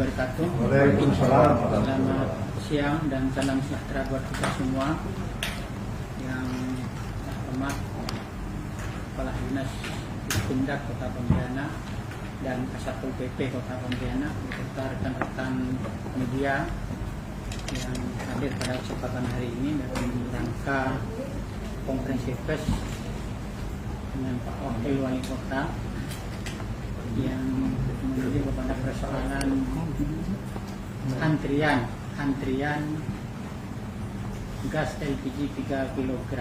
wabarakatuh. Waalaikumsalam. Selamat siang dan salam sejahtera buat kita semua. Yang terhormat Kepala Dinas Dispindak Kota Pontianak dan Kasatpol PP Kota Pontianak beserta rekan-rekan media yang hadir pada kesempatan hari ini dalam rangka konferensi pers dengan Pak Wakil Wali Kota yang menuju kepada persoalan antrian gas LPG 3 kg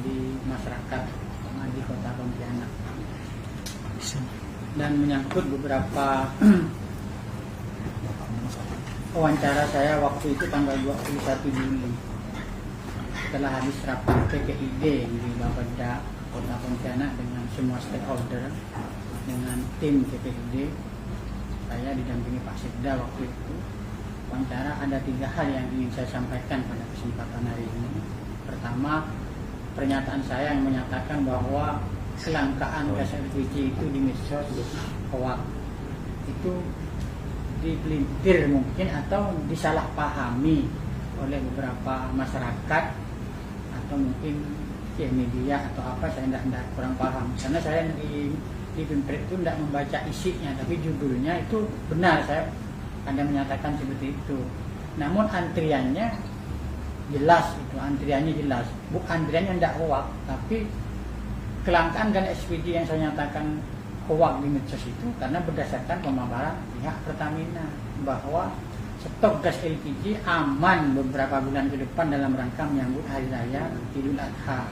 di masyarakat di Kota Pontianak dan menyangkut beberapa wawancara saya waktu itu tanggal 21 Juli setelah habis rapat PPID di Bapeda Kota Pontianak dengan semua stakeholder dengan tim PPID. Saya didampingi Pak Sekda waktu itu. Wawancara ada 3 hal yang ingin saya sampaikan pada kesempatan hari ini. Pertama, pernyataan saya yang menyatakan bahwa kelangkaan gas LPG itu di medsos hoax itu dipelintir mungkin atau disalahpahami oleh beberapa masyarakat atau mungkin media atau apa, saya tidak kurang paham karena saya di Pimpret itu tidak membaca isinya, tapi judulnya itu benar, saya ada menyatakan seperti itu. Namun antriannya jelas, itu antriannya jelas, bukan antriannya tidak hoax, tapi kelangkaan dan LPG yang saya nyatakan hoax di medsos itu karena berdasarkan pemaparan pihak Pertamina bahwa stok gas LPG aman beberapa bulan ke depan dalam rangka menyambut Hari Raya Idul Adha,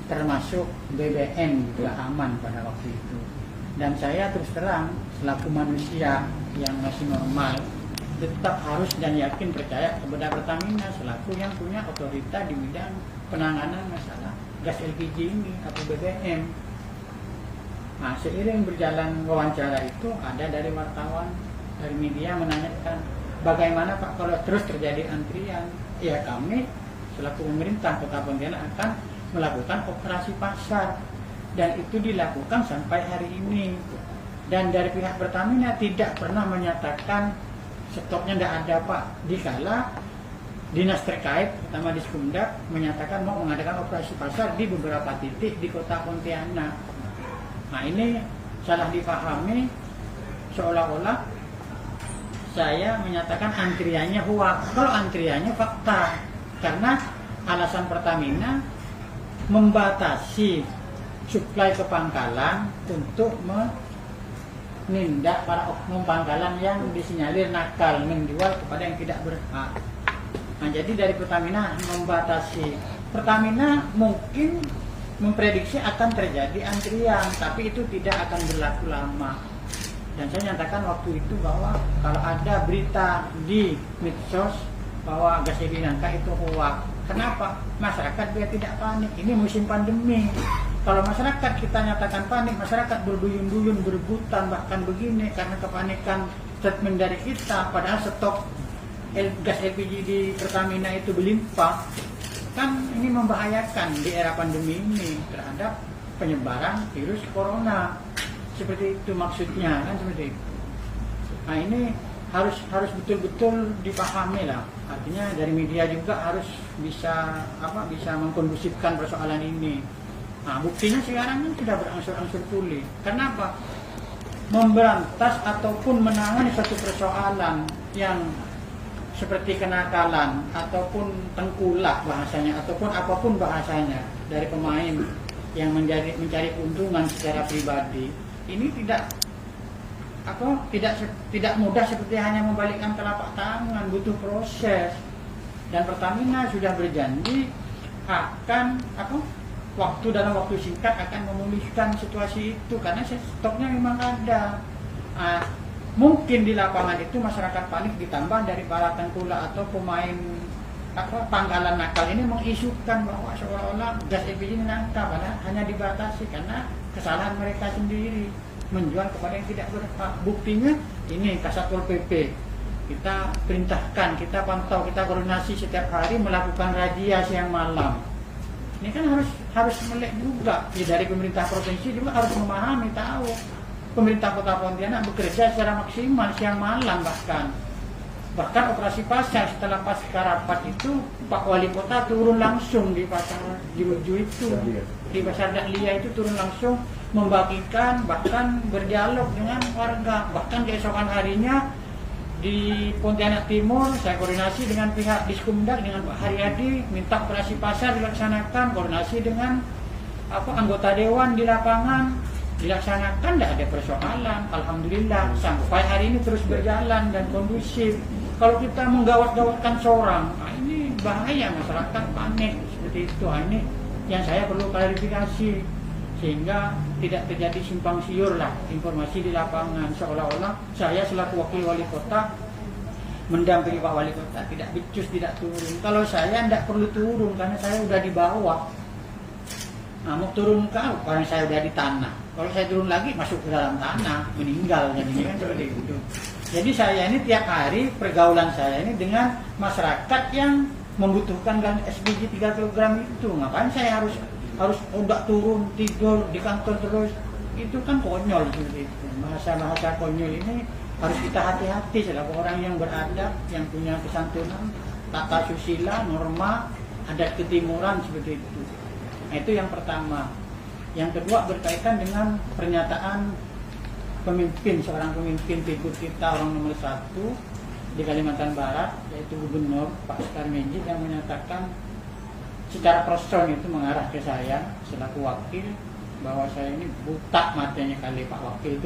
termasuk BBM juga aman pada waktu itu. Dan saya terus terang selaku manusia yang masih normal tetap harus dan yakin percaya kepada Pertamina selaku yang punya otorita di bidang penanganan masalah gas LPG ini atau BBM. Nah, seiring berjalan wawancara itu ada dari wartawan, dari media menanyakan bagaimana Pak kalau terus terjadi antrian. Ya, kami selaku pemerintah Kota Pontianak akan melakukan operasi pasar dan itu dilakukan sampai hari ini. Dan dari pihak Pertamina tidak pernah menyatakan stoknya tidak ada Pak, dikala dinas terkait pertama Dispindak menyatakan mau mengadakan operasi pasar di beberapa titik di Kota Pontianak. Nah, ini salah dipahami seolah-olah saya menyatakan antriannya hoax. Kalau antriannya fakta, karena alasan Pertamina membatasi suplai ke pangkalan untuk menindak para oknum pangkalan yang disinyalir nakal menjual kepada yang tidak berhak. Nah, jadi dari Pertamina membatasi. Pertamina mungkin memprediksi akan terjadi antrian, tapi itu tidak akan berlaku lama. Dan saya nyatakan waktu itu bahwa kalau ada berita di medsos bahwa gas LPG nangka itu hoax. Kenapa? Masyarakat biar tidak panik. Ini musim pandemi. Kalau masyarakat kita nyatakan panik, masyarakat berduyun-duyun, berebutan, bahkan begini karena kepanikan statement dari kita. Padahal stok gas LPG di Pertamina itu berlimpah. Kan ini membahayakan di era pandemi ini terhadap penyebaran virus corona. Seperti itu maksudnya, kan seperti itu. Nah, ini harus betul-betul dipahami lah. Artinya dari media juga harus bisa mengkondusifkan persoalan ini. Nah, buktinya sekarang kan sudah berangsur-angsur pulih. Kenapa? Memberantas ataupun menangani satu persoalan yang seperti kenakalan ataupun tengkulak bahasanya ataupun apapun bahasanya dari pemain yang mencari keuntungan secara pribadi, ini tidak mudah seperti hanya membalikkan telapak tangan, butuh proses. Dan Pertamina sudah berjanji akan dalam waktu singkat akan memulihkan situasi itu karena stoknya memang ada. Mungkin di lapangan itu masyarakat panik ditambah dari para tengkulak atau pemain pangkalan nakal ini mengisukan bahwa seolah-olah gas LPG ini nangka, padahal hanya dibatasi karena kesalahan mereka sendiri menjual kepada yang tidak berhak. Buktinya ini Kasatpol PP kita perintahkan, kita pantau, kita koordinasi setiap hari melakukan razia siang malam. Ini kan harus melek juga. Dari pemerintah provinsi juga harus memahami, tahu pemerintah Kota Pontianak bekerja secara maksimal siang malam bahkan operasi pasar. Setelah pasca rapat itu Pak Wali Kota turun langsung di pasar Juju itu, di pasar Dahlia itu turun langsung membagikan, bahkan berdialog dengan warga. Bahkan keesokan harinya di Pontianak Timur saya koordinasi dengan pihak Diskumdak, dengan Pak Haryadi, minta operasi pasar dilaksanakan, koordinasi dengan anggota dewan di lapangan, dilaksanakan, tidak ada persoalan. Alhamdulillah sampai hari ini terus berjalan dan kondusif. Kalau kita menggawat-gawatkan seorang, ini bahaya, masyarakat panik seperti itu. Ini yang saya perlu klarifikasi sehingga tidak terjadi simpang siur lah informasi di lapangan, seolah-olah saya selaku wakil wali kota mendampingi Pak Wali Kota, tidak becus, tidak turun. Kalau saya tidak perlu turun karena saya udah di bawah. Mau turun ke orang saya udah di tanah. Kalau saya turun lagi masuk ke dalam tanah, meninggal jadinya kan seperti itu. Jadi saya ini tiap hari pergaulan saya ini dengan masyarakat yang membutuhkan SPG 3 kg itu. Ngapain saya harus udah turun tidur di kantor terus? Itu kan konyol seperti itu. Bahasa-bahasa konyol ini harus kita hati-hati selaku orang yang beradab, yang punya kesantunan, tata susila, norma, adat ketimuran seperti itu. Itu yang pertama. Yang kedua berkaitan dengan pernyataan pemimpin, seorang pemimpin figur kita, orang nomor 1 di Kalimantan Barat, yaitu Gubernur Pak Sukarmejit, yang menyatakan secara person itu mengarah ke saya selaku wakil bahwa saya ini buta matanya kali Pak Wakil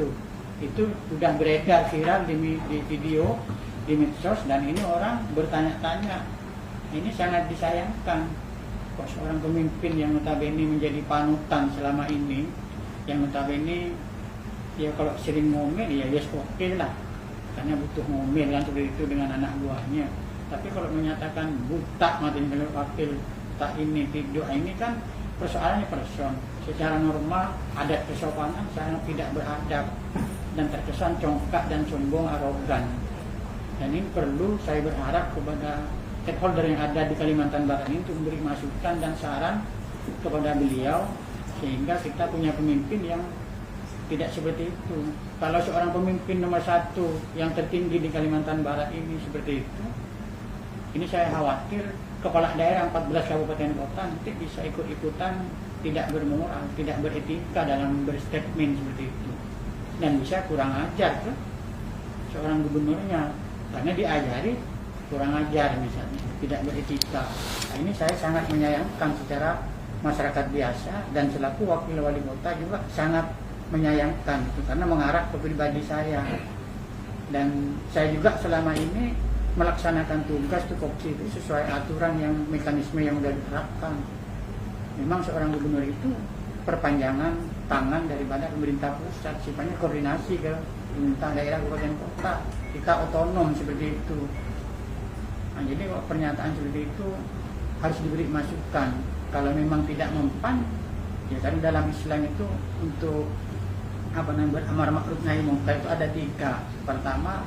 itu sudah beredar viral di video di medsos, dan ini orang bertanya-tanya. Ini sangat disayangkan. Kok seorang pemimpin yang notabene menjadi panutan selama ini, yang notabene ya kalau sering ngomel ya yes oke lah, karena butuh ngomel kan seperti itu dengan anak buahnya. Tapi kalau menyatakan buta matanya kalau wakil tak ini tidur, ini kan persoalannya person. Secara normal adat kesopanan sangat tidak beradab dan terkesan congkak dan sombong, arogan. Dan ini perlu saya berharap kepada stakeholder yang ada di Kalimantan Barat ini untuk memberi masukan dan saran kepada beliau sehingga kita punya pemimpin yang tidak seperti itu. Kalau seorang pemimpin nomor 1 yang tertinggi di Kalimantan Barat ini seperti itu, ini saya khawatir kepala daerah 14 kabupaten kota nanti bisa ikut-ikutan tidak bermoral, tidak beretika dalam berstatement seperti itu, dan bisa kurang ajar tuh seorang gubernurnya karena diajari kurang ajar misalnya, tidak beretika. Nah, ini saya sangat menyayangkan secara masyarakat biasa, dan selaku wakil wali kota juga sangat menyayangkan itu karena mengarah ke pribadi saya. Dan saya juga selama ini melaksanakan tugas tupoksi itu sesuai aturan yang mekanisme yang sudah diterapkan. Memang seorang gubernur itu perpanjangan tangan daripada pemerintah pusat, sifatnya koordinasi ke pemerintah daerah kabupaten kota. Kita otonom seperti itu. Nah, jadi pernyataan seperti itu harus diberi masukan. Kalau memang tidak mempan, ya kan dalam Islam itu untuk beramar ma'ruf nahi munkar itu ada 3. Pertama,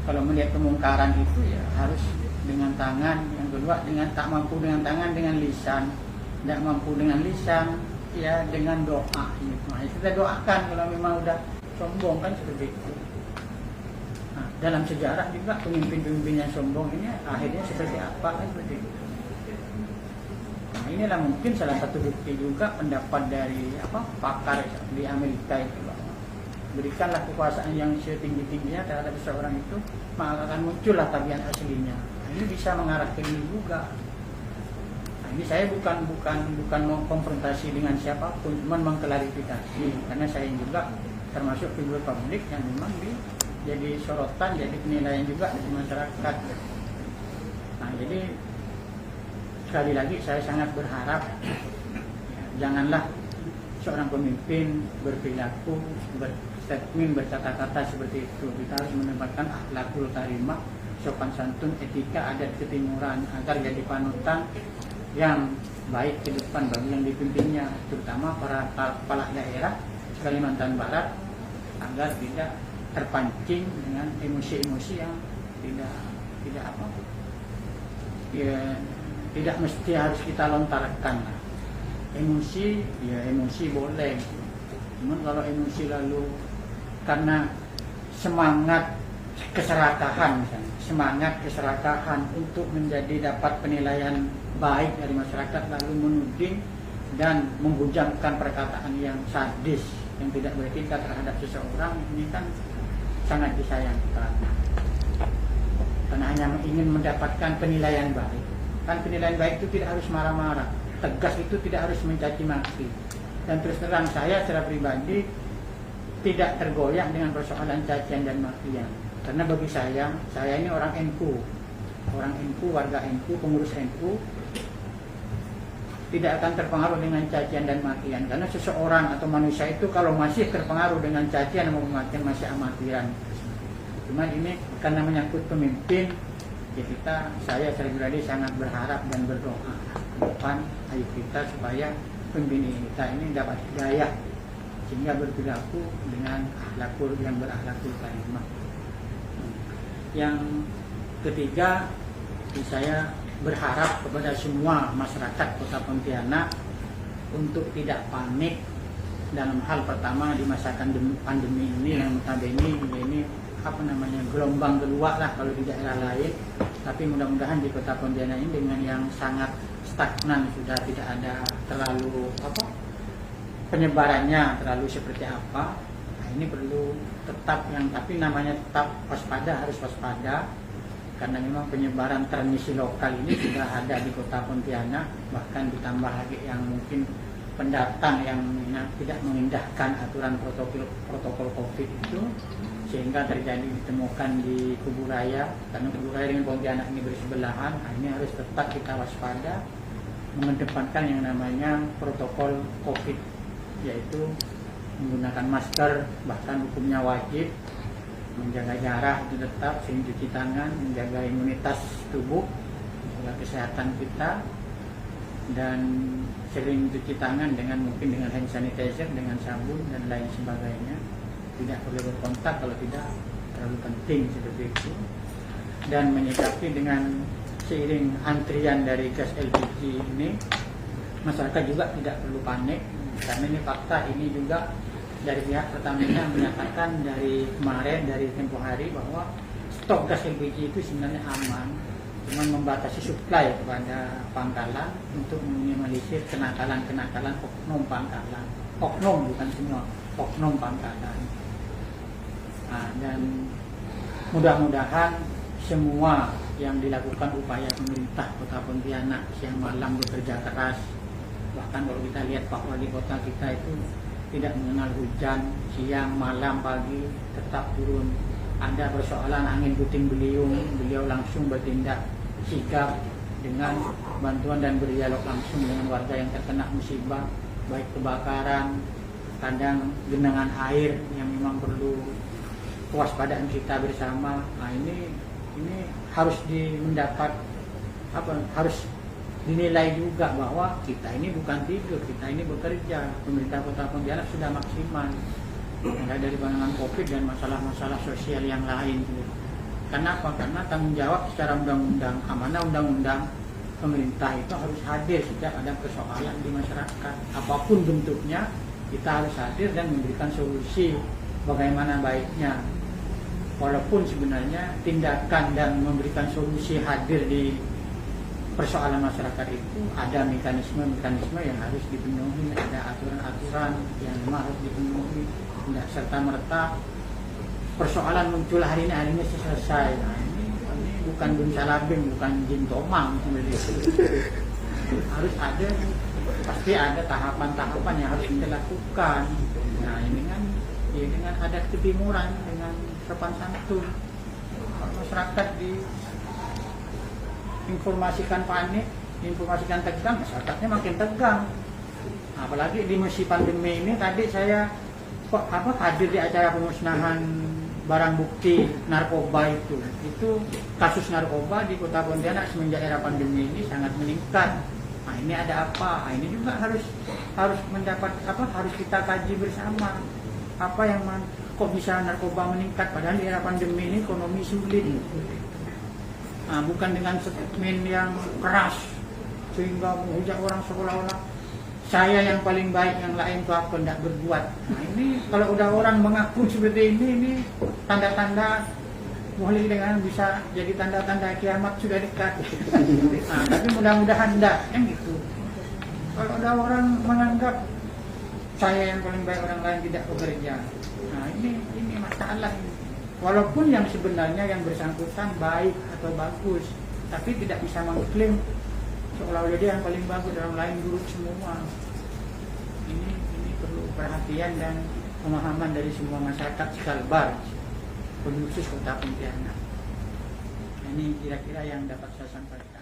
kalau melihat kemungkaran itu ya harus dengan tangan. Yang kedua, dengan tak mampu dengan tangan, dengan lisan. Tidak mampu dengan lisan, ya dengan doa. Gitu. Nah, kita doakan kalau memang udah sombong kan seperti itu. Nah, dalam sejarah juga pemimpin-pemimpin yang sombong ini akhirnya seperti apa kan seperti itu. Nah, inilah mungkin salah satu bukti juga pendapat dari pakar di Amerika itu, bahwa berikanlah kekuasaan yang setinggi-tingginya terhadap seseorang itu, maka akan muncullah tabiat aslinya. Nah, ini bisa mengarah ke ini juga. Nah, ini saya bukan mau konfrontasi dengan siapapun, cuma mengklarifikasi karena saya juga termasuk figur publik yang memang jadi sorotan, jadi penilaian juga dari masyarakat. Nah, jadi sekali lagi saya sangat berharap janganlah seorang pemimpin berperilaku, berstatement, berkata-kata seperti itu. Kita harus menempatkan akhlakul karimah, sopan santun, etika, adat ketimuran agar jadi panutan yang baik ke depan bagi yang dipimpinnya, terutama para kepala daerah Kalimantan Barat, agar tidak terpancing dengan emosi-emosi yang tidak mesti harus kita lontarkan. Emosi, ya emosi boleh. Cuman kalau emosi lalu karena semangat keserakahan misalnya, semangat keserakahan untuk menjadi dapat penilaian baik dari masyarakat, lalu menuding dan menghujamkan perkataan yang sadis yang tidak beretika terhadap seseorang, ini kan sangat disayangkan. Karena hanya ingin mendapatkan penilaian baik. Kan penilaian baik itu tidak harus marah-marah, tegas itu tidak harus mencaci maki. Dan terus terang saya secara pribadi tidak tergoyah dengan persoalan cacian dan makian. Karena bagi saya ini orang NU, warga NU, pengurus NU, tidak akan terpengaruh dengan cacian dan makian. Karena seseorang atau manusia itu kalau masih terpengaruh dengan cacian dan makian masih amatiran. Cuma ini karena menyangkut pemimpin, ya saya secara pribadi sangat berharap dan berdoa ke depan ayo kita supaya pemimpin kita ini dapat hidayah sehingga berperilaku dengan akhlakul yang berakhlakul karimah. Yang ketiga, saya berharap kepada semua masyarakat Kota Pontianak untuk tidak panik dalam hal pertama di masa pandemi ini yang notabene ini gelombang kedua lah kalau di daerah lain, tapi mudah-mudahan di Kota Pontianak ini dengan yang sangat stagnan, sudah tidak ada terlalu penyebarannya terlalu seperti apa. Nah, ini perlu tetap tapi namanya tetap waspada, harus waspada karena memang penyebaran transmisi lokal ini sudah ada di Kota Pontianak, bahkan ditambah lagi yang mungkin pendatang yang tidak mengindahkan aturan protokol COVID itu, sehingga ditemukan di Kuburaya. Karena Kuburaya dengan Pontianak ini bersebelahan, ini harus tetap kita waspada, mengedepankan yang namanya protokol COVID, yaitu menggunakan masker, bahkan hukumnya wajib, menjaga jarak itu tetap, sering cuci tangan, menjaga imunitas tubuh, menjaga kesehatan kita, dan sering cuci tangan mungkin dengan hand sanitizer, dengan sabun dan lain sebagainya. Tidak perlu berkontak kalau tidak terlalu penting seperti itu. Dan menyikapi dengan seiring antrian dari gas LPG ini, masyarakat juga tidak perlu panik karena ini fakta, ini juga dari pihak Pertamina menyatakan dari kemarin, dari tempoh hari, bahwa stok gas LPG itu sebenarnya aman, cuma membatasi supply kepada pangkalan untuk meminimalisir kenakalan-kenakalan oknum pangkalan, oknum bukan semua, oknum pangkalan. Nah, dan mudah-mudahan semua yang dilakukan upaya pemerintah Kota Pontianak siang malam bekerja keras, bahkan kalau kita lihat Pak Wali Kota kita itu tidak mengenal hujan, siang malam pagi tetap turun. Ada persoalan angin puting beliung, beliau langsung bertindak sigap dengan bantuan dan berdialog langsung dengan warga yang terkena musibah, baik kebakaran, kadang genangan air yang memang perlu kewaspadaan kita bersama. Nah, ini harus harus dinilai juga bahwa kita ini bukan tidur, kita ini bekerja. Pemerintah Kota Pontianak sudah maksimal, mulai dari penanganan COVID dan masalah-masalah sosial yang lain. Kenapa? Karena tanggung jawab secara undang-undang, amanah undang-undang pemerintah itu harus hadir setiap ada persoalan di masyarakat. Apapun bentuknya, kita harus hadir dan memberikan solusi bagaimana baiknya. Walaupun sebenarnya tindakan dan memberikan solusi hadir di persoalan masyarakat itu ada mekanisme-mekanisme yang harus dipenuhi, ada aturan-aturan yang memang harus dipenuhi, tidak serta-merta persoalan muncul hari ini selesai. Nah, ini bukan Bun Salabim, bukan Jin Tomang sebenarnya. Harus ada, pasti ada tahapan-tahapan yang harus kita lakukan. Nah, ini kan dengan ada ketimuran, dengan sopan santun, masyarakat informasikan panik, informasikan tegang, masyarakatnya makin tegang. Apalagi di musim pandemi ini, tadi saya hadir di acara pemusnahan barang bukti narkoba itu kasus narkoba di Kota Pontianak semenjak era pandemi ini sangat meningkat. Nah, ini ada apa? Nah, ini juga harus mendapat harus kita kaji bersama. Apa yang kok bisa narkoba meningkat padahal di era pandemi ini ekonomi sulit. Nah, bukan dengan statement yang keras sehingga menghujat orang seolah-olah saya yang paling baik, yang lain tuh apa tidak berbuat. Nah, ini kalau udah orang mengaku seperti ini tanda-tanda boleh dengan bisa jadi tanda-tanda kiamat sudah dekat. Nah, tapi mudah-mudahan enggak, kan gitu. Kalau ada orang menganggap saya yang paling baik, orang lain tidak bekerja. Nah, ini masalah ini. Walaupun yang sebenarnya yang bersangkutan baik atau bagus, tapi tidak bisa mengklaim seolah-olah dia yang paling bagus, orang lain buruk semua. Ini perlu perhatian dan pemahaman dari semua masyarakat Kalbar, khusus Kota Pontianak. Ini kira-kira yang dapat saya sampaikan.